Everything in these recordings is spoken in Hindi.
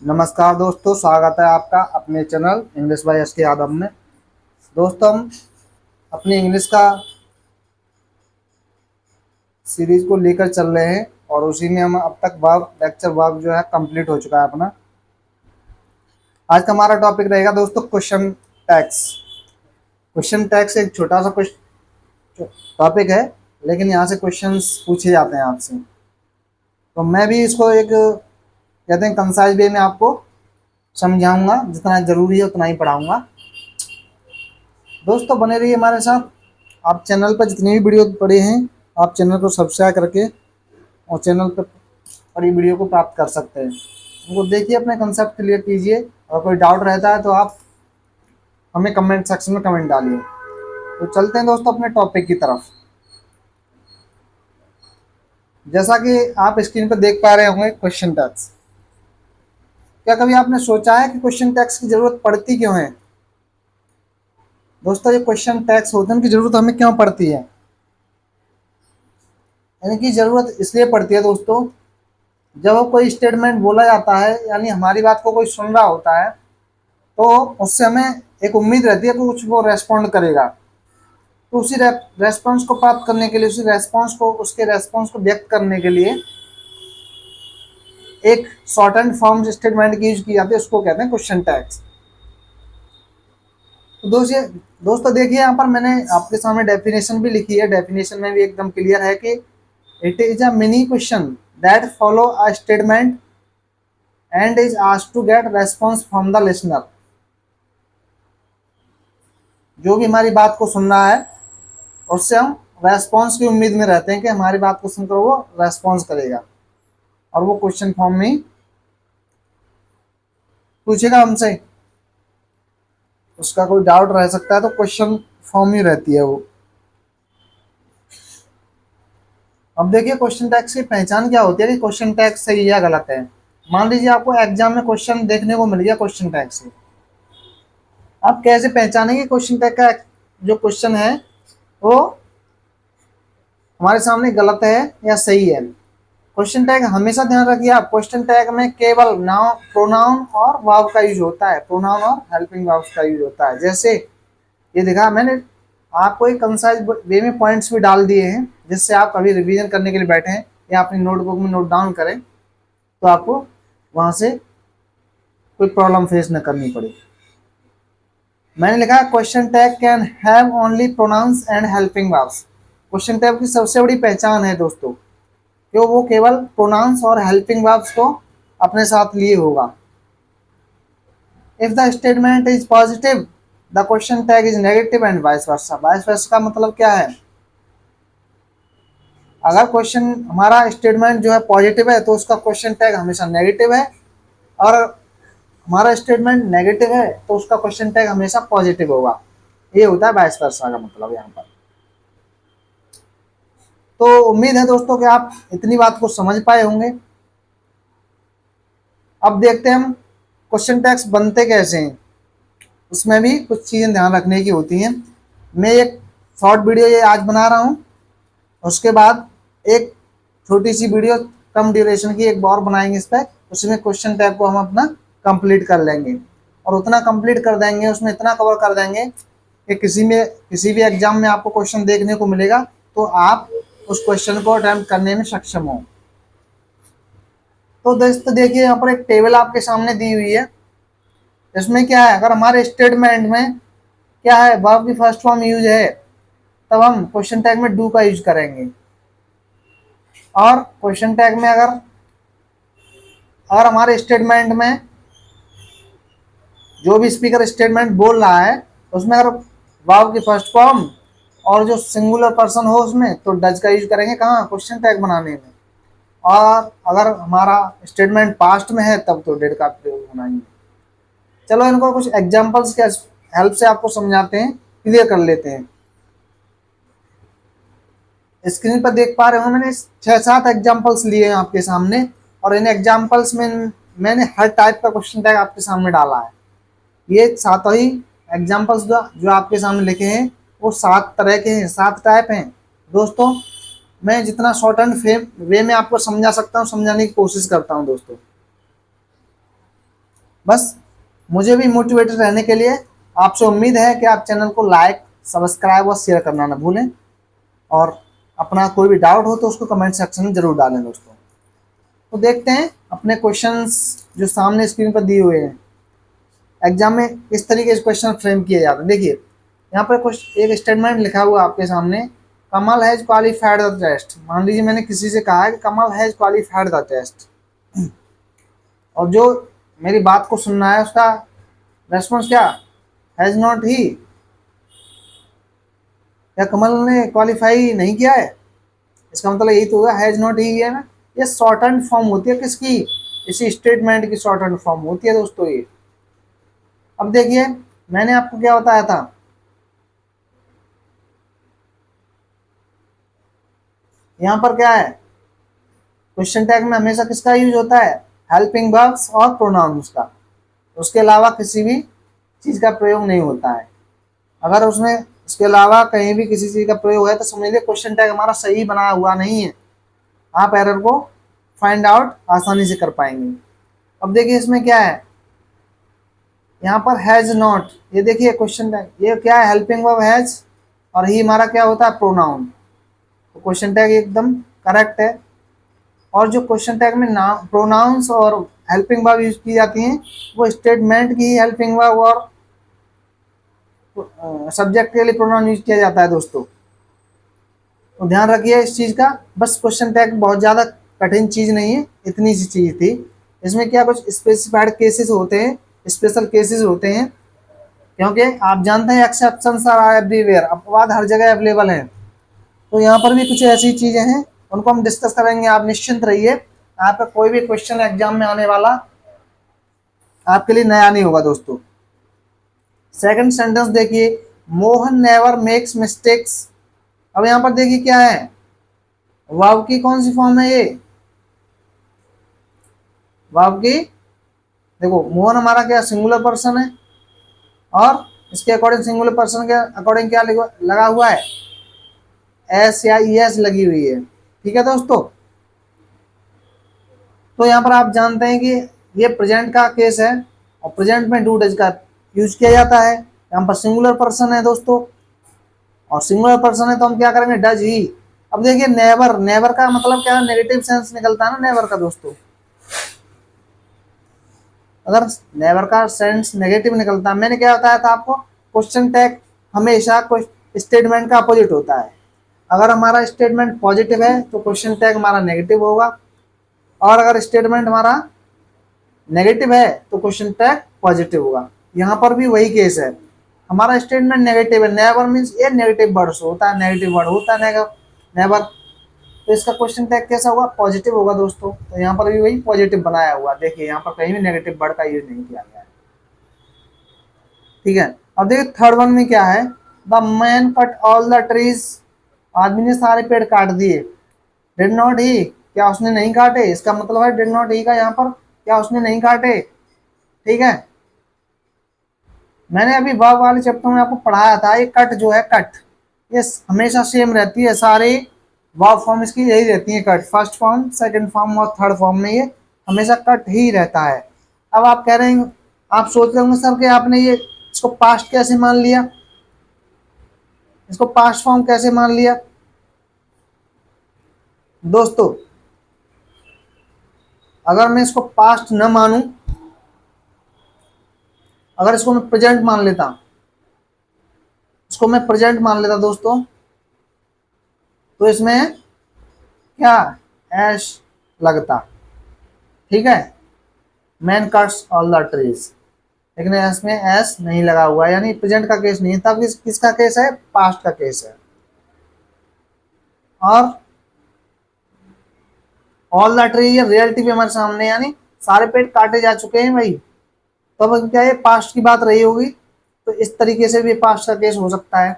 नमस्कार दोस्तों, स्वागत है आपका अपने चैनल इंग्लिश बाय एस के यादव में। दोस्तों, हम अपनी इंग्लिश का सीरीज को लेकर चल रहे हैं और उसी में हम अब तक वर्ब लेक्चर वर्ब जो है कंप्लीट हो चुका है अपना। आज का हमारा टॉपिक रहेगा दोस्तों क्वेश्चन टैक्स। क्वेश्चन टैक्स एक छोटा सा टॉपिक है, लेकिन यहाँ से क्वेश्चंस पूछे जाते हैं आपसे। तो मैं भी इसको एक कहते हैं कंसाइज वे में आपको समझाऊंगा, जितना जरूरी है उतना ही पढ़ाऊंगा। दोस्तों बने रहिए हमारे साथ। आप चैनल पर जितनी भी वीडियो पड़े हैं, आप चैनल को सब्सक्राइब करके और चैनल पर पड़ी वीडियो को प्राप्त कर सकते हैं। उनको देखिए, अपने कंसेप्ट क्लियर कीजिए और कोई डाउट रहता है तो आप हमें कमेंट सेक्शन में कमेंट डालिए। तो चलते हैं दोस्तों अपने टॉपिक की तरफ। जैसा कि आप स्क्रीन पर देख पा रहे होंगे, क्वेश्चन टैक्स। क्या कभी आपने सोचा है कि क्वेश्चन टैक्स की जरूरत पड़ती क्यों है? दोस्तों, ये क्वेश्चन टैक्स होते हैं, उनकी जरूरत हमें क्यों पड़ती है? इनकी जरूरत इसलिए पड़ती है दोस्तों, जब कोई स्टेटमेंट बोला जाता है, यानी हमारी बात को कोई सुन रहा होता है, तो उससे हमें एक उम्मीद रहती है कि कुछ वो रेस्पॉन्ड करेगा। तो उसी रेस्पॉन्स को प्राप्त करने के लिए, उसके रेस्पॉन्स को व्यक्त करने के लिए एक शॉर्ट एंड फॉर्म स्टेटमेंट की यूज की जाती है, उसको कहते हैं क्वेश्चन टैग्स। तो दोस्तों देखिए, यहाँ पर मैंने आपके सामने डेफिनेशन भी लिखी है। डेफिनेशन में भी एकदम क्लियर है कि it is a mini question that follow a statement and is asked to get response from the listener. जो भी हमारी बात को सुन रहा है, उससे हम रेस्पॉन्स की उम्मीद में रहते हैं कि हमारी बात को सुनकर वो रेस्पॉन्स करेगा और वो क्वेश्चन फॉर्म में ही पूछेगा हमसे। उसका कोई डाउट रह सकता है तो क्वेश्चन फॉर्म ही रहती है वो। अब देखिए, क्वेश्चन टैग्स की पहचान क्या होती है कि क्वेश्चन टैग्स सही या गलत है। मान लीजिए आपको एग्जाम में क्वेश्चन देखने को मिल गया क्वेश्चन टैग से, आप कैसे पहचानेंगे क्वेश्चन टैग का जो क्वेश्चन है वो हमारे सामने गलत है या सही है? क्वेश्चन टैग हमेशा ध्यान रखिए आप, क्वेश्चन टैग में केवल नाउन, प्रोनाउन और वर्ब का यूज होता है। प्रोनाउन और हेल्पिंग वर्ब्स का यूज होता है। जैसे ये दिखा मैंने आपको एक कंसाइज वे में पॉइंट्स भी डाल दिए हैं, जिससे आप कभी रिवीजन करने के लिए बैठे हैं या अपनी नोटबुक में नोट डाउन करें तो आपको वहां से कोई प्रॉब्लम फेस न करनी पड़े। मैंने लिखा question tag can have only pronouns and helping verbs. Question tag की सबसे बड़ी पहचान है दोस्तों कि वो केवल प्रोनाउंस और हेल्पिंग वर्ब्स को अपने साथ लिए होगा। If the statement is positive the question tag is negative and vice versa. Vice versa का मतलब क्या है? अगर क्वेश्चन हमारा स्टेटमेंट जो है पॉजिटिव है तो उसका क्वेश्चन टैग हमेशा नेगेटिव है, और हमारा स्टेटमेंट नेगेटिव है तो उसका क्वेश्चन टैग हमेशा पॉजिटिव होगा। ये होता है वाइस वर्सा का मतलब यहाँ पर। तो उम्मीद है दोस्तों कि आप इतनी बात को समझ पाए होंगे। अब देखते हैं हम क्वेश्चन टैग्स बनते कैसे हैं। उसमें भी कुछ चीज़ें ध्यान रखने की होती हैं। मैं एक शॉर्ट वीडियो ये आज बना रहा हूँ, उसके बाद एक छोटी सी वीडियो कम ड्यूरेशन की एक और बनाएंगे इस पर। उसमें क्वेश्चन टैग को हम अपना कंप्लीट कर लेंगे और उतना कंप्लीट कर देंगे, उसमें इतना कवर कर देंगे कि किसी भी एग्जाम में आपको क्वेश्चन देखने को मिलेगा तो आप उस क्वेश्चन को अटेम्प्ट करने में सक्षम हो। तो दोस्तों देखिए, यहाँ पर एक टेबल आपके सामने दी हुई है। इसमें क्या है, अगर हमारे स्टेटमेंट में क्या है, वर्ब की फर्स्ट फॉर्म यूज है, तब हम क्वेश्चन टैग में डू का यूज करेंगे। और क्वेश्चन टैग में अगर हमारे स्टेटमेंट में जो भी स्पीकर स्टेटमेंट बोल रहा है उसमें अगर वर्ब की फर्स्ट फॉर्म और जो सिंगुलर पर्सन हो उसमें, तो डज का यूज करेंगे कहाँ, क्वेश्चन टैग बनाने में। और अगर हमारा स्टेटमेंट पास्ट में है तब तो डेड का प्रयोग होना ही है। चलो इनको कुछ एग्जांपल्स के हेल्प से आपको समझाते हैं, क्लियर कर लेते हैं। स्क्रीन पर देख पा रहे हो, मैंने 6-7 एग्जांपल्स लिए हैं आपके सामने, और इन एग्जांपल्स में मैंने हर टाइप का क्वेश्चन टैग आपके सामने डाला है। ये 7 ही एग्जांपल्स जो आपके सामने लिखे हैं वो 7 तरह के हैं, 7 टाइप हैं। दोस्तों, मैं जितना शॉर्ट एंड वे में आपको समझा सकता हूँ समझाने की कोशिश करता हूँ दोस्तों। बस मुझे भी मोटिवेटेड रहने के लिए आपसे उम्मीद है कि आप चैनल को लाइक, सब्सक्राइब और शेयर करना ना भूलें, और अपना कोई भी डाउट हो तो उसको कमेंट सेक्शन में जरूर डालें दोस्तों। तो देखते हैं अपने क्वेश्चंस जो सामने स्क्रीन पर दिए हुए हैं, एग्जाम में इस तरीके से क्वेश्चन फ्रेम किए जाते हैं। देखिए यहाँ पर कुछ एक स्टेटमेंट लिखा हुआ आपके सामने, कमल हैज क्वालिफाइड द टेस्ट। मान लीजिए मैंने किसी से कहा है कि कमल हैज क्वालिफाइड द टेस्ट, और जो मेरी बात को सुनना है उसका रेस्पॉन्स क्या, हैज नॉट ही, या कमल ने क्वालिफाई नहीं किया है, इसका मतलब यही तो होगा, हैज नॉट ही है ना। ये शॉर्ट हैंड फॉर्म होती है किसकी, इसी स्टेटमेंट की शॉर्ट हैंड फॉर्म होती है दोस्तों ये। अब देखिए मैंने आपको क्या बताया था, यहाँ पर क्या है, क्वेश्चन टैग में हमेशा किसका यूज होता है, हेल्पिंग वर्ब्स और प्रोनाउंस का, उसके अलावा किसी भी चीज का प्रयोग नहीं होता है। अगर उसमें इसके अलावा कहीं भी किसी चीज का प्रयोग है तो समझ लीजिए क्वेश्चन टैग हमारा सही बना हुआ नहीं है, आप एरर को फाइंड आउट आसानी से कर पाएंगे। अब देखिए इसमें क्या है, यहाँ पर हैज नॉट, ये देखिए क्वेश्चन टैग, ये क्या है, हेल्पिंग वर्ब हैज, और ही हमारा क्या होता है, प्रोनाउन। तो क्वेश्चन टैग एकदम करेक्ट है। और जो क्वेश्चन टैग में नाम, प्रोनाउंस और हेल्पिंग वर्ब यूज की जाती हैं, वो स्टेटमेंट की हेल्पिंग वर्ब और सब्जेक्ट के लिए प्रोनाउन यूज किया जाता है दोस्तों। तो ध्यान रखिए इस चीज का। बस क्वेश्चन टैग बहुत ज्यादा कठिन चीज नहीं है, इतनी सी चीज थी। इसमें क्या कुछ स्पेसिफाइड केसेस होते हैं, स्पेशल केसेस होते हैं, क्योंकि आप जानते हैं एक्सेप्शंस आर एवरीवेयर, अपवाद हर जगह अवेलेबल हैं। तो यहाँ पर भी कुछ ऐसी चीजें हैं, उनको हम डिस्कस करेंगे, आप निश्चिंत रहिए। आपका कोई भी क्वेश्चन एग्जाम में आने वाला आपके लिए नया नहीं होगा दोस्तों। सेकंड सेंटेंस देखिए, मोहन नेवर मेक्स मिस्टेक्स। अब यहाँ पर देखिए क्या है, वाव की कौन सी फॉर्म है, ये वाव की, देखो मोहन हमारा क्या सिंगुलर पर्सन है, और इसके अकॉर्डिंग सिंगुलर पर्सन के अकॉर्डिंग क्या लगा हुआ है, एस या ई एस लगी हुई है। ठीक है दोस्तों, तो यहाँ पर आप जानते हैं कि ये प्रेजेंट का केस है, और प्रेजेंट में डू डज का यूज किया जाता है। यहाँ पर सिंगुलर पर्सन है दोस्तों, और सिंगुलर पर्सन है तो हम क्या करेंगे, डज ही। अब देखिए नेवर, नेवर का मतलब क्या है, नेगेटिव सेंस निकलता है ना नेवर का दोस्तों। अगर नेवर का सेंस नेगेटिव निकलता है, मैंने क्या बताया था आपको, क्वेश्चन टैग हमेशा स्टेटमेंट का अपोजिट होता है। अगर हमारा स्टेटमेंट पॉजिटिव है तो क्वेश्चन टैग हमारा नेगेटिव होगा, और अगर स्टेटमेंट हमारा नेगेटिव है तो क्वेश्चन टैग पॉजिटिव होगा। यहाँ पर भी वही केस है, हमारा स्टेटमेंट नेगेटिव है, नेवर मीन्स ये नेगेटिव वर्ड होता है, नेगेटिव वर्ड होता है नेवर, तो इसका क्वेश्चन टैग कैसा होगा, पॉजिटिव होगा दोस्तों। तो यहाँ पर भी वही पॉजिटिव बनाया हुआ, देखिए यहाँ पर कहीं भी नेगेटिव वर्ड का यूज नहीं किया गया है। ठीक है, अब देखिए थर्ड वन में क्या है, the man cut all the trees. आदमी ने सारे पेड़ काट दिए, डिड नॉट ही, क्या उसने नहीं काटे, इसका मतलब है डिड नॉट ही का यहाँ पर क्या उसने नहीं काटे। ठीक है, मैंने अभी वर्ब वाले चैप्टर में आपको पढ़ाया था, ये कट जो है कट, ये हमेशा सेम रहती है, सारे वर्ब फॉर्म इसकी यही रहती है, cut, first form, second form और थर्ड फॉर्म में ये हमेशा कट ही रहता है। अब आप कह रहे हैं, आप सोच रहे होंगे सर कि आपने ये इसको पास्ट कैसे मान लिया, इसको पास्ट फॉर्म कैसे मान लिया दोस्तों। अगर मैं इसको पास्ट न मानूं, अगर इसको मैं प्रेजेंट मान लेता, इसको मैं प्रेजेंट मान लेता दोस्तों, तो इसमें क्या एश लगता। ठीक है, man cuts all the trees, लेकिन इसमें एस नहीं लगा हुआ है, यानी प्रेजेंट का केस नहीं है, तब किसका केस है, पास्ट का केस है। और ऑल द ट्री, ये रियलिटी भी हमारे सामने, यानी सारे पेड़ काटे जा चुके हैं भाई, तब तो क्या ये पास्ट की बात रही होगी, तो इस तरीके से भी पास्ट का केस हो सकता है।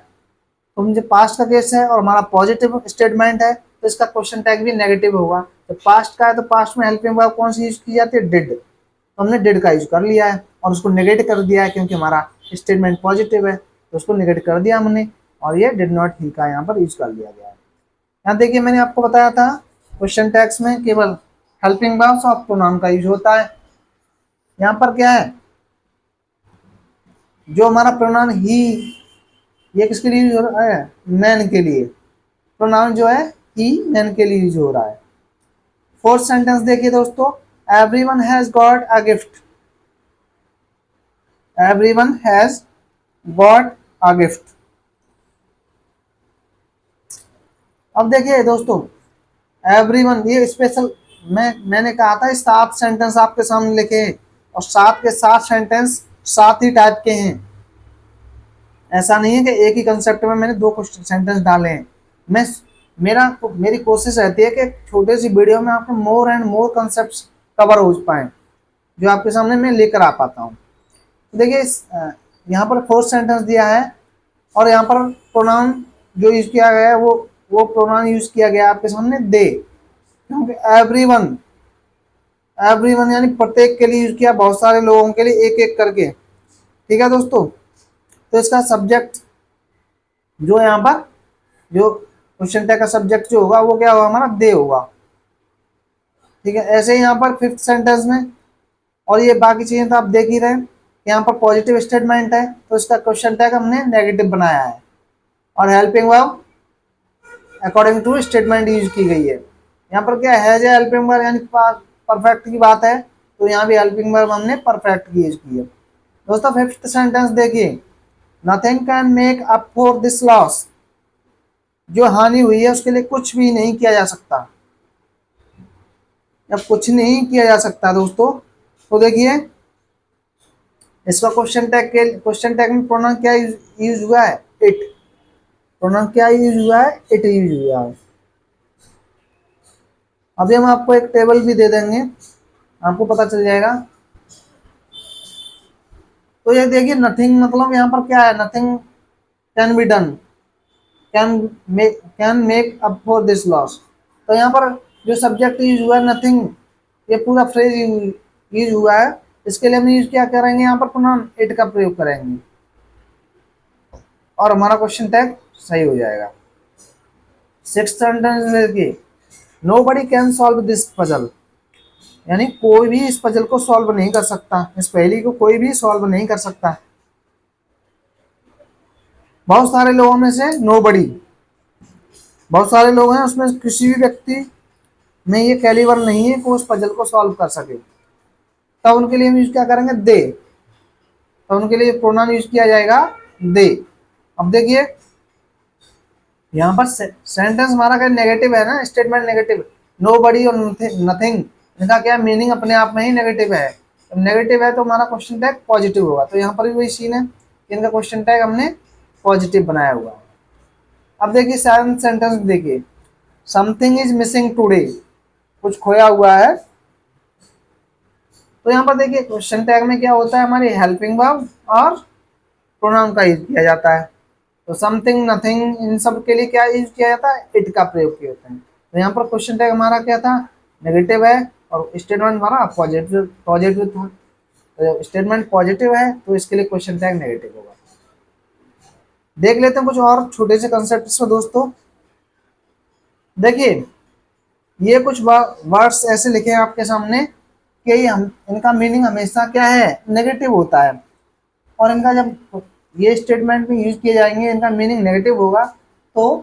तो मुझे पास्ट का केस है और हमारा पॉजिटिव स्टेटमेंट है, तो इसका क्वेश्चन टैग भी नेगेटिव होगा। तो पास्ट का है तो पास्ट में हेल्पिंग वर्ब कौन सी यूज की जाती है, डिड, तो हमने डिड का यूज कर लिया है और उसको नेगेट कर दिया है, क्योंकि हमारा स्टेटमेंट पॉजिटिव है तो उसको नेगेट कर दिया हमने, और ये डिड नॉट ही का यहाँ पर यूज कर लिया गया है। यहाँ देखिए मैंने आपको बताया था क्वेश्चन टैग्स में केवल हेल्पिंग वर्ब्स और प्रोनाउन का यूज होता है। यहाँ पर क्या है, जो हमारा प्रोनाउन ही, ये किसके लिए यूज हो रहा है? मैन के लिए। प्रोनाउन जो है ही मैन के लिए यूज हो रहा है। फोर्थ सेंटेंस देखिए दोस्तों, everyone has got a gift. Everyone has got a gift. अब देखिए दोस्तों, एवरीवन ये स्पेशल, मैंने कहा था 7 सेंटेंस आपके सामने लिखे हैं और 7 के 7 सेंटेंस 7 ही टाइप के हैं। ऐसा नहीं है कि एक ही कंसेप्ट में मैंने 2 क्वेश्चन सेंटेंस डाले हैं। मैं मेरी कोशिश रहती है कि छोटे सी वीडियो में आपको more and more concept cover हो पाए, जो आपके सामने मैं लेकर आ पाता हूँ। तो देखिए यहाँ पर फोर्थ सेंटेंस दिया है और यहाँ पर प्रोनाउन जो यूज किया गया है वो प्रोनाउन यूज किया गया है आपके सामने दे, क्योंकि एवरीवन, एवरीवन यानी प्रत्येक के लिए यूज किया, बहुत सारे लोगों के लिए एक एक करके। ठीक है दोस्तों, तो इसका सब्जेक्ट जो यहाँ पर जो क्वेश्चन टैग का सब्जेक्ट जो होगा वो क्या होगा? हमारा दे होगा। ठीक है, ऐसे ही यहाँ पर फिफ्थ सेंटेंस में, और ये बाकी चीजें तो आप देख ही रहे हैं। यहाँ पर पॉजिटिव स्टेटमेंट है तो इसका क्वेश्चन टैग हमने नेगेटिव बनाया है, और helping verb according to statement use की गई है। यहाँ पर क्या है, हेल्पिंग वर्ब यानी परफेक्ट की बात है, तो यहाँ भी हेल्पिंग वर्ब हमने परफेक्ट की यूज की है। दोस्तों फिफ्थ सेंटेंस देखिए, nothing can make up for this loss. जो हानि हुई है उसके लिए कुछ भी नहीं किया जा सकता, या कुछ नहीं किया जा सकता दोस्तों। तो देखिए इसका क्वेश्चन टैग में प्रोनाउन क्या यूज हुआ है? इट। प्रोनाउन क्या यूज हुआ है? इट यूज हुआ है। अभी हम आपको एक टेबल भी दे देंगे, आपको पता चल जाएगा। तो ये देखिए नथिंग मतलब यहाँ पर क्या है? Nothing can be done, can make up for this loss. तो यहाँ पर जो सब्जेक्ट यूज हुआ है नथिंग, ये पूरा फ्रेज यूज हुआ है। इसके लिए हम यूज क्या करेंगे? यहाँ पर प्रोनाउन इट का प्रयोग करेंगे और हमारा क्वेश्चन टैग सही हो जाएगा। सिक्स्थ सेंटेंस देखिए, nobody can solve this puzzle. यानी कोई भी इस पजल को सॉल्व नहीं कर सकता, इस पहेली को कोई भी सॉल्व नहीं कर सकता। बहुत सारे लोगों में से नोबडी, बहुत सारे लोग हैं उसमें किसी भी व्यक्ति में ये कैलिबर नहीं है कि उस पजल को सॉल्व कर सके। तब उनके लिए हम यूज क्या करेंगे? दे। तो उनके लिए प्रोनाउन यूज किया जाएगा दे। अब देखिए यहाँ पर सेंटेंस हमारा क्या नेगेटिव है ना, स्टेटमेंट नेगेटिव। नो बडी और नथिंग, इनका क्या मीनिंग अपने आप में ही नेगेटिव है। तो नेगेटिव है तो हमारा क्वेश्चन टैग पॉजिटिव होगा। तो यहाँ पर भी वही सीन है, इनका क्वेश्चन टैग हमने पॉजिटिव बनाया हुआ है। अब देखिए सेवंथ सेंटेंस देखिए, समथिंग इज मिसिंग टूडे। कुछ खोया हुआ है। तो यहाँ पर देखिए क्वेश्चन टैग में क्या होता है? हमारी हेल्पिंग वर्ब और प्रोनाउन का यूज किया जाता है। तो समथिंग, नथिंग, इन सब के लिए क्या यूज किया जाता है? इट का प्रयोग किया जाता है। तो यहाँ पर क्वेश्चन टैग हमारा क्या था? नेगेटिव है, और स्टेटमेंट हमारा पॉजिटिव पॉजिटिव था। तो स्टेटमेंट पॉजिटिव है तो इसके लिए क्वेश्चन टैग नेगेटिव होगा। देख लेते हैं कुछ और छोटे से कंसेप्ट इसमें दोस्तों। देखिए ये कुछ वर्ड्स ऐसे लिखे हैं आपके सामने कि हम इनका मीनिंग हमेशा क्या है? नेगेटिव होता है, और इनका जब ये स्टेटमेंट में यूज किए जाएंगे इनका मीनिंग नेगेटिव होगा, तो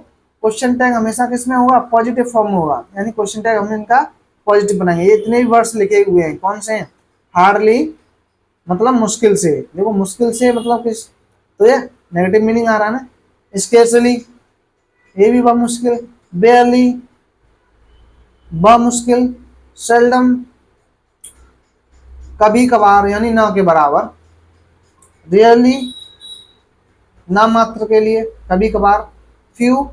क्वेश्चन टैग हमेशा किस में होगा? पॉजिटिव फॉर्म में होगा। यानी क्वेश्चन टैग हम इनका पॉजिटिव बनाएंगे। ये इतने भी वर्ड्स लिखे हुए हैं, कौन से हैं? हार्डली मतलब मुश्किल से। देखो मुश्किल से मतलब किस, तो ये नेगेटिव मीनिंग आ रहा है ना। स्केर्सली, ये भी बहुत मुश्किल। बेयरली, बहुत मुश्किल। सेल्डम, कभी कभार यानी ना के बराबर। रियरली, नाम मात्र के लिए, कभी कभार। फ्यू,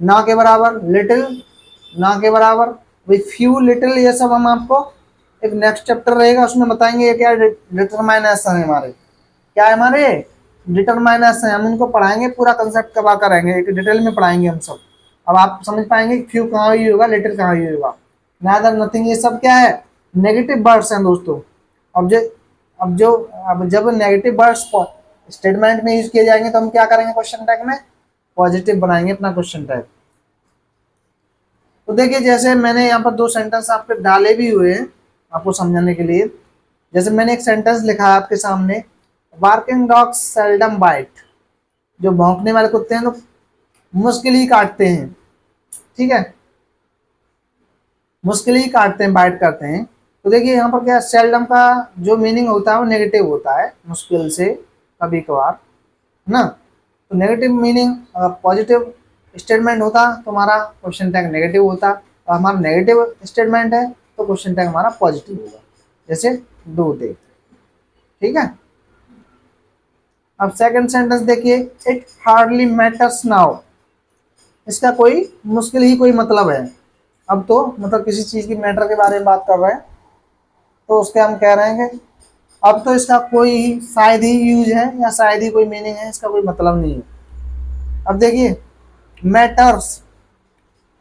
ना के बराबर। लिटिल, ना के बराबर। भाई फ्यू, लिटिल, ये सब हम आपको एक नेक्स्ट चैप्टर रहेगा उसमें बताएंगे। ये क्या डिटरमाइनेशन है हमारे, क्या है हमारे? डिटरमाइनेशन है। हम इनको पढ़ाएंगे, पूरा कंसेप्ट कवर करेंगे, एक डिटेल में पढ़ाएंगे हम सब। अब आप समझ पाएंगे फ्यू कहाँ यूज होगा, लिटिल कहाँ यूज होगा। नादर, नथिंग, ये सब क्या है? नेगेटिव वर्ड्स हैं दोस्तों। अब जो अब जो अब जब नेगेटिव वर्ड्स स्टेटमेंट में यूज किए जाएंगे तो हम क्या करेंगे? क्वेश्चन टैग में पॉजिटिव बनाएंगे अपना क्वेश्चन टैग। तो देखिए जैसे मैंने यहाँ पर 2 सेंटेंस आपके डाले भी हुए हैं आपको समझाने के लिए। जैसे मैंने एक सेंटेंस लिखा है आपके सामने, बार्किंग डॉग्स सेल्डम बाइट, जो भौंकने वाले कुत्ते हैं तो मुश्किल ही काटते हैं, ठीक है, मुश्किल ही काटते हैं, बाइट करते हैं। तो देखिए यहाँ पर क्या, सेल्डम का जो मीनिंग होता है वो नेगेटिव होता है, मुश्किल से, कभी कभार, है ना। तो नेगेटिव मीनिंग, पॉजिटिव स्टेटमेंट होता तो हमारा क्वेश्चन टैग नेगेटिव होता, और हमारा नेगेटिव स्टेटमेंट है तो क्वेश्चन टैग हमारा पॉजिटिव होगा, जैसे डू दे, ठीक है। अब सेकंड सेंटेंस देखिए, इट हार्डली मैटर्स नाउ, इसका कोई मुश्किल ही कोई मतलब है। अब तो मतलब किसी चीज की मैटर के बारे में बात कर रहे हैं, तो उसके हम कह रहे हैं कि अब तो इसका कोई शायद ही यूज है या शायद ही कोई मीनिंग है, इसका कोई मतलब नहीं है। अब देखिए मैटर्स,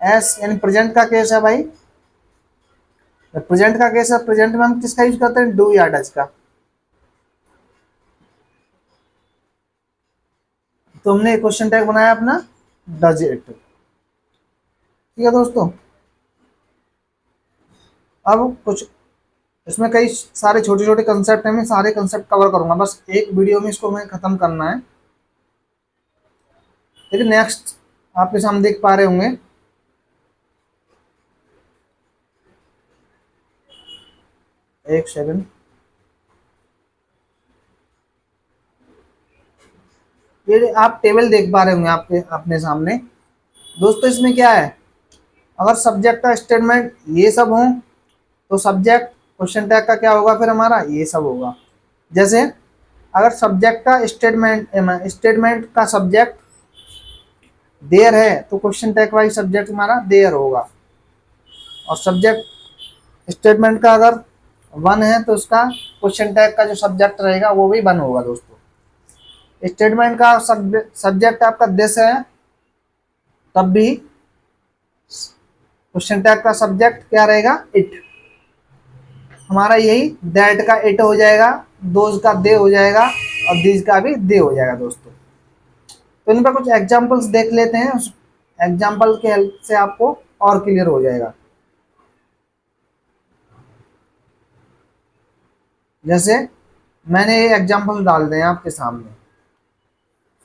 एस यानी प्रेजेंट का केस है भाई, प्रेजेंट का केस है, प्रेजेंट में हम किसका यूज करते हैं, डू या डज का। तो हमने क्वेश्चन टैग बनाया अपना डज इट, ठीक है दोस्तों। अब कुछ इसमें कई सारे छोटे छोटे कंसेप्ट हैं, मैं सारे कंसेप्ट कवर करूंगा, बस एक वीडियो में इसको मैं खत्म करना है। लेकिन नेक्स्ट आपके सामने देख पा रहे होंगे, एक सेकंड, ये आप टेबल देख पा रहे होंगे आपके अपने सामने दोस्तों। इसमें क्या है, अगर सब्जेक्ट का स्टेटमेंट ये सब हो तो सब्जेक्ट क्वेश्चन टैग का क्या होगा, फिर हमारा ये सब होगा। जैसे अगर सब्जेक्ट का स्टेटमेंट का सब्जेक्ट देयर है तो क्वेश्चन टैग वाइज सब्जेक्ट हमारा देयर होगा, और सब्जेक्ट स्टेटमेंट का अगर वन है तो उसका क्वेश्चन टैग का जो सब्जेक्ट रहेगा वो भी वन होगा दोस्तों। स्टेटमेंट का सब्जेक्ट आपका दिस है, तब भी क्वेश्चन टैग का सब्जेक्ट क्या रहेगा, इट, हमारा यही दैट का इट हो जाएगा, दोज का दे हो जाएगा, और दीज का भी दे हो जाएगा दोस्तों। तो इन पर कुछ एग्जांपल्स देख लेते हैं, उस एग्जांपल के हेल्प से आपको और क्लियर हो जाएगा। जैसे मैंने ये एग्जांपल डाल दिए आपके सामने।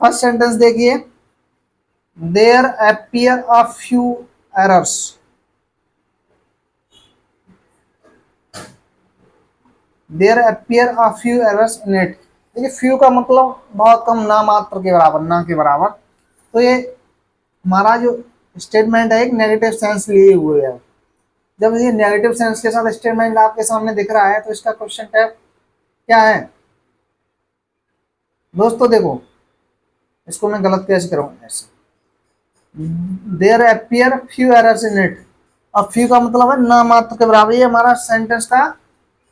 फर्स्ट सेंटेंस देखिए, there appear a few errors, there appear a few errors in it. देखिए फ्यू का मतलब बहुत कम, ना मात्र के बराबर, ना के बराबर। तो ये हमारा जो स्टेटमेंट है एक नेगेटिव सेंस लिए हुए है। जब ये नेगेटिव सेंस के साथ स्टेटमेंट आपके सामने दिख रहा है तो इसका क्वेश्चन टैग क्या है दोस्तों, देखो इसको मैं गलत कैसे करूँगा, ऐसे there appear few errors in it. अब फ्यू का मतलब है ना मात्र के बराबर, ये हमारा सेंटेंस का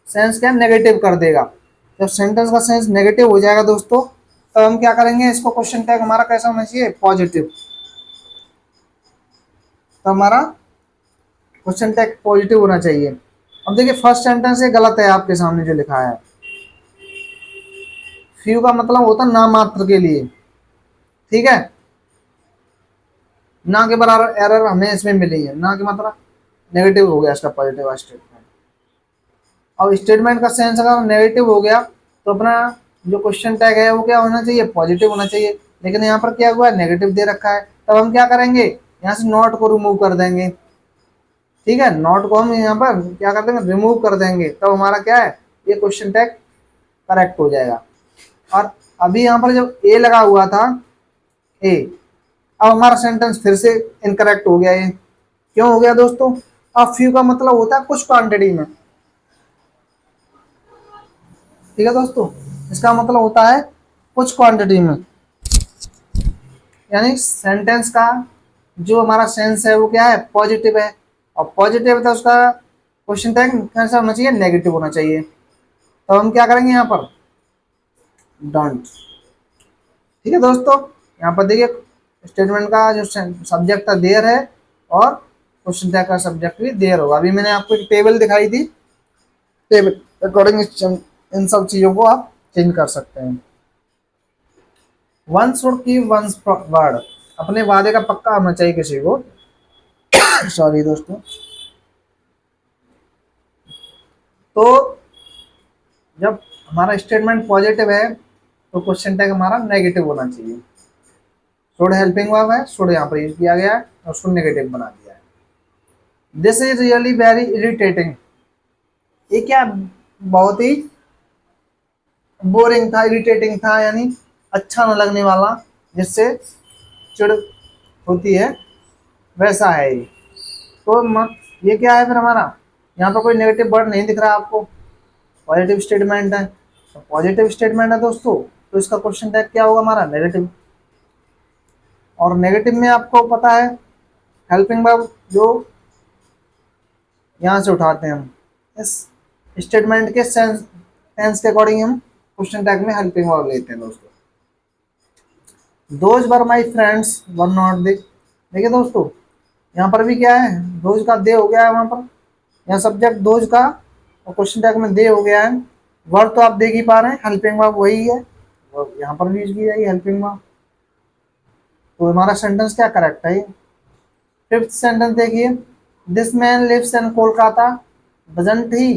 सेंस क्या नेगेटिव कर देगा। जब सेंटेंस का सेंस नेगेटिव हो जाएगा दोस्तों, तब हम क्या करेंगे, इसको क्वेश्चन टैग हमारा कैसा होना चाहिए, पॉजिटिव। तो हमारा क्वेश्चन टैग पॉजिटिव होना चाहिए। अब देखिए फर्स्ट सेंटेंस ये गलत है आपके सामने जो लिखा है, फ्यू का मतलब होता है ना मात्र के लिए, ठीक है, ना के बराबर एरर हमें इसमें मिली है, ना के मतलब नेगेटिव हो गया इसका पॉजिटिव स्टेटमेंट। अब स्टेटमेंट का सेंस अगर नेगेटिव हो गया तो अपना जो क्वेश्चन टैग है वो क्या होना चाहिए, पॉजिटिव होना चाहिए। लेकिन यहाँ पर क्या हुआ है, नेगेटिव दे रखा है, तब हम क्या करेंगे, यहाँ से नॉट को रिमूव कर देंगे, ठीक है, नॉट को हम यहाँ पर क्या कर देंगे, रिमूव कर देंगे, तब हमारा क्या है, ये क्वेश्चन टैग करेक्ट हो जाएगा। और अभी यहाँ पर जब ए लगा हुआ था, ए, अब हमारा सेंटेंस फिर से इनकरेक्ट हो गया। ये क्यों हो गया दोस्तों, अब फ्यू का मतलब होता है कुछ क्वांटिटी में, ठीक है दोस्तों, इसका मतलब होता है कुछ क्वांटिटी में, यानी सेंटेंस का जो हमारा सेंस है वो क्या है, पॉजिटिव है, और पॉजिटिव है तो उसका क्वेश्चन टैग कैसा होना चाहिए, नेगेटिव होना चाहिए। तो हम क्या करेंगे यहाँ पर, डोंट, ठीक है दोस्तों। यहाँ पर देखिए स्टेटमेंट का जो सब्जेक्ट था देयर है, और क्वेश्चन टैग का सब्जेक्ट भी देयर होगा। अभी मैंने आपको एक टेबल दिखाई थी, टेबल अकॉर्डिंग इन सब चीजों को आप चेंज कर सकते हैं। One should keep once word, अपने वादे का पक्का होना चाहिए किसी को। सॉरी दोस्तों। तो जब हमारा स्टेटमेंट पॉजिटिव है तो क्वेश्चन टैग हमारा नेगेटिव होना चाहिए। शुड हेल्पिंग वर्ब है, शुड यहाँ पर यूज किया गया है और उसको नेगेटिव बना दिया है। This is really very irritating, ये क्या बहुत ही बोरिंग था, इरिटेटिंग था, यानी अच्छा न लगने वाला, जिससे चिड़ होती है, वैसा है ये। तो ये क्या है फिर हमारा, यहाँ पर कोई नेगेटिव वर्ड नहीं दिख रहा आपको, पॉजिटिव स्टेटमेंट है। तो पॉजिटिव स्टेटमेंट है दोस्तों, तो इसका क्वेश्चन टैग क्या होगा हमारा, नेगेटिव। और नेगेटिव में आपको पता है हेल्पिंग वर्ब जो यहाँ से उठाते हैं हम, इस स्टेटमेंट के सेंस के अकॉर्डिंग हम क्वेश्चन टैग में हेल्पिंग वर्ब लेते हैं दोस्तों। Those were my friends were not they, देखिए दोस्तों यहाँ पर भी क्या है, दोज का दे हो गया है, वहाँ पर यहाँ सब्जेक्ट दोज का और क्वेश्चन टैग में दे हो गया है। वर्ब तो आप देख ही पा रहे हैं, हेल्पिंग वर्ब वही है, वर्ब यहाँ पर भी यूज की जाएगी हेल्पिंग वर्ब। तो हमारा सेंटेंस क्या करेक्ट है। फिफ्थ सेंटेंस देखिए, this man lives in Kolkata doesn't he,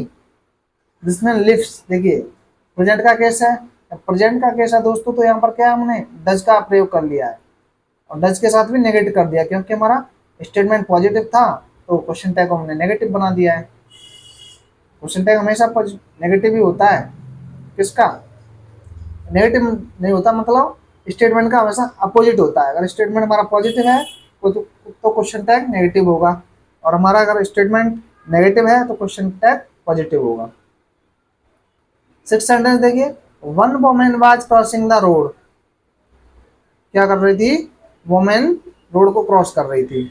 this man lives, देखिए प्रेजेंट का केस है, प्रेजेंट का केस है दोस्तों, तो यहाँ पर क्या हमने डज का प्रयोग कर लिया है और डज के साथ भी नेगेटिव कर दिया, क्योंकि हमारा स्टेटमेंट पॉजिटिव था तो क्वेश्चन टैग को हमने नेगेटिव बना दिया है। क्वेश्चन टैग हमेशा नेगेटिव ही होता है, किसका नेगेटिव नहीं होता, मतलब स्टेटमेंट का हमेशा अपोजिट होता है। अगर स्टेटमेंट हमारा पॉजिटिव है तो क्वेश्चन टैग नेगेटिव होगा, और हमारा अगर स्टेटमेंट नेगेटिव है तो क्वेश्चन टैग पॉजिटिव होगा। सिक्स सेंटेंस देखिए, one women was crossing the road, क्या कर रही थी, वोमेन रोड को क्रॉस कर रही थी,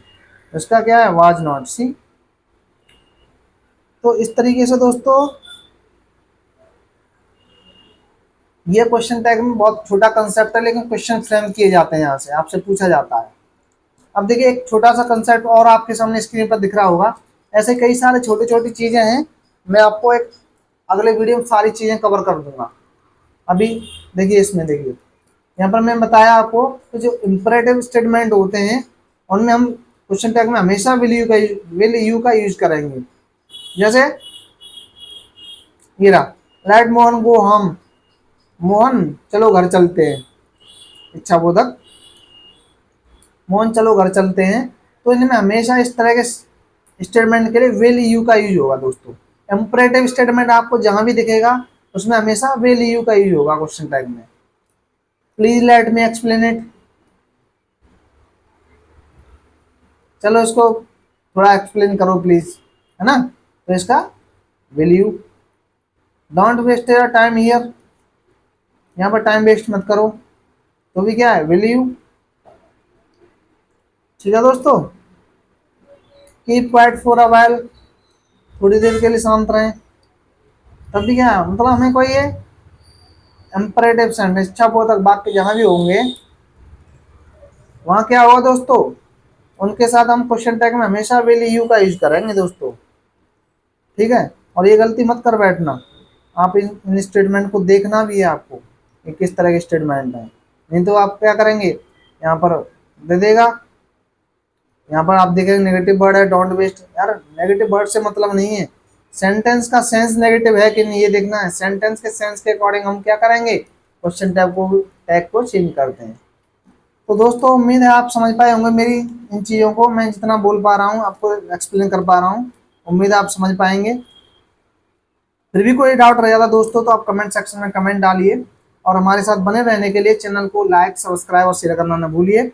इसका क्या है, वाज नॉट सी। तो इस तरीके से दोस्तों ये क्वेश्चन टैग में बहुत छोटा कंसेप्ट है, लेकिन क्वेश्चन फ्रेम किए जाते हैं, यहाँ से आपसे पूछा जाता है। अब देखिए एक छोटा सा कंसेप्ट और आपके सामने स्क्रीन पर दिख रहा होगा, ऐसे कई सारे छोटी छोटी चीजें हैं, मैं आपको एक अगले वीडियो में सारी चीजें कवर कर दूंगा। अभी देखिए इसमें देखिए, यहाँ पर मैं बताया आपको कि जो इंपरेटिव स्टेटमेंट होते हैं उनमें हम क्वेश्चन टैग में हमेशा विल यू का यूज करेंगे। जैसे ये रहा, let Mohan go home, Mohan चलो घर चलते हैं, इच्छा बोधक, मोहन चलो घर चलते हैं। तो इनमें हमेशा इस तरह के स्टेटमेंट के लिए विल यू का यूज होगा दोस्तों। इंपरेटिव स्टेटमेंट आपको जहां भी दिखेगा उसमें हमेशा विल यू का यूज होगा क्वेश्चन टैग में। Please let me explain it, चलो इसको थोड़ा एक्सप्लेन करो प्लीज, है ना, तो इसका will you. Don't waste your time here, यहाँ पर टाइम वेस्ट मत करो, तो भी क्या है, विल यू। ठीक है दोस्तों, keep quiet for a while, थोड़ी देर के लिए शांत रहें, तब भी क्या है, मतलब हमें कोई ये इंपरेटिव सेंटेंस इच्छाबोधक वाक्य जहां भी होंगे वहां क्या होगा दोस्तों, उनके साथ हम क्वेश्चन टैग में हमेशा विल यू का यूज करेंगे दोस्तों। ठीक है, और ये गलती मत कर बैठना, आप इन स्टेटमेंट को देखना भी है आपको, ये किस तरह के स्टेटमेंट है, नहीं तो आप क्या करेंगे, यहाँ पर दे देगा, यहाँ पर आप देखेंगे नेगेटिव वर्ड है, डोंट वेस्ट, यार नेगेटिव वर्ड से मतलब नहीं है, सेंटेंस का सेंस नेगेटिव है कि नहीं ये देखना है। सेंटेंस के सेंस के अकॉर्डिंग हम क्या करेंगे, क्वेश्चन टैग को चेंज करते हैं। तो दोस्तों उम्मीद है आप समझ पाए होंगे मेरी इन चीज़ों को, मैं जितना बोल पा रहा हूँ आपको एक्सप्लेन कर पा रहा हूँ, उम्मीद है आप समझ पाएंगे। फिर भी कोई डाउट रह जाता दोस्तों तो आप कमेंट सेक्शन में कमेंट डालिए, और हमारे साथ बने रहने के लिए चैनल को लाइक सब्सक्राइब और शेयर करना न भूलिए।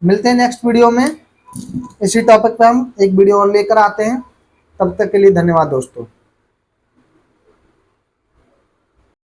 मिलते हैं नेक्स्ट वीडियो में, इसी टॉपिक पे हम एक वीडियो और लेकर आते हैं, तब तक के लिए धन्यवाद दोस्तों।